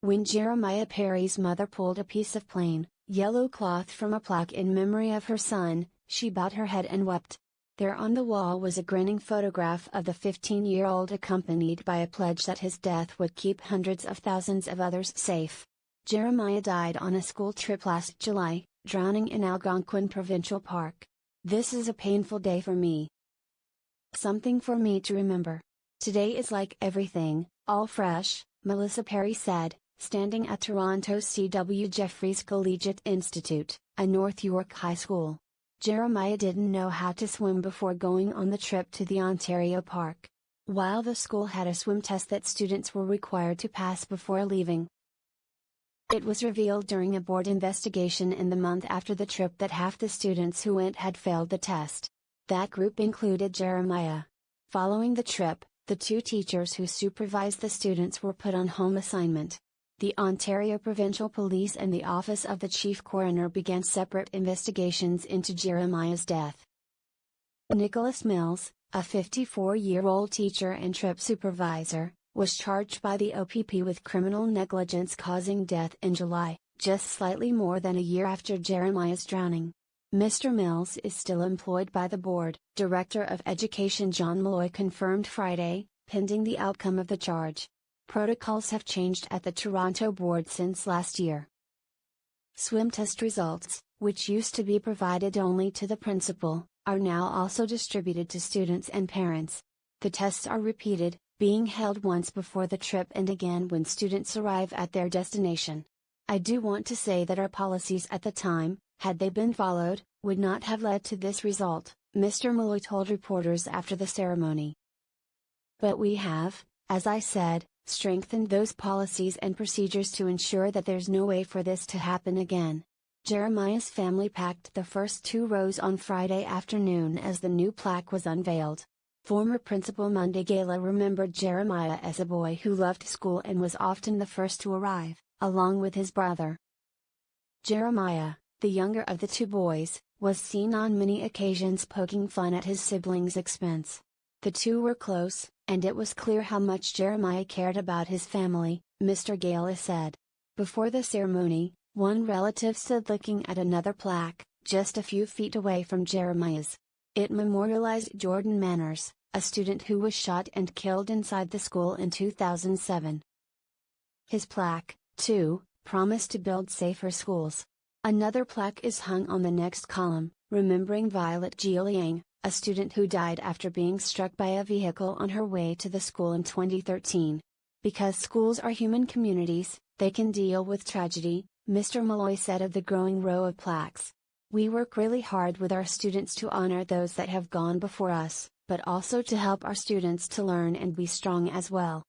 When Jeremiah Perry's mother pulled a piece of plain, yellow cloth from a plaque in memory of her son, she bowed her head and wept. There on the wall was a grinning photograph of the 15-year-old accompanied by a pledge that his death would keep hundreds of thousands of others safe. Jeremiah died on a school trip last July, drowning in Algonquin Provincial Park. This is a painful day for me. Something for me to remember. Today is like everything, all fresh, Melissa Perry said, standing at Toronto's C.W. Jeffreys Collegiate Institute, a North York high school. Jeremiah didn't know how to swim before going on the trip to the Ontario Park. While the school had a swim test that students were required to pass before leaving, it was revealed during a board investigation in the month after the trip that half the students who went had failed the test. That group included Jeremiah. Following the trip, the two teachers who supervised the students were put on home assignment. The Ontario Provincial Police and the Office of the Chief Coroner began separate investigations into Jeremiah's death. Nicholas Mills, a 54-year-old teacher and trip supervisor, was charged by the OPP with criminal negligence causing death in July, just slightly more than a year after Jeremiah's drowning. Mr. Mills is still employed by the board. Director of Education John Malloy confirmed Friday, pending the outcome of the charge. Protocols have changed at the Toronto board since last year. Swim test results, which used to be provided only to the principal, are now also distributed to students and parents. The tests are repeated, being held once before the trip and again when students arrive at their destination. I do want to say that our policies at the time, had they been followed, would not have led to this result, Mr. Malloy told reporters after the ceremony. But we have, as I said, strengthened those policies and procedures to ensure that there's no way for this to happen again. Jeremiah's family packed the first 2 rows on Friday afternoon as the new plaque was unveiled. Former Principal Monday Gala remembered Jeremiah as a boy who loved school and was often the first to arrive, along with his brother. Jeremiah, the younger of the 2 boys, was seen on many occasions poking fun at his siblings' expense. The 2 were close, and it was clear how much Jeremiah cared about his family, Mr. Gala said. Before the ceremony, one relative stood looking at another plaque, just a few feet away from Jeremiah's. It memorialized Jordan Manners, a student who was shot and killed inside the school in 2007. His plaque, too, promised to build safer schools. Another plaque is hung on the next column, remembering Violet Liang, a student who died after being struck by a vehicle on her way to the school in 2013. Because schools are human communities, they can deal with tragedy, Mr. Malloy said of the growing row of plaques. We work really hard with our students to honor those that have gone before us, but also to help our students to learn and be strong as well.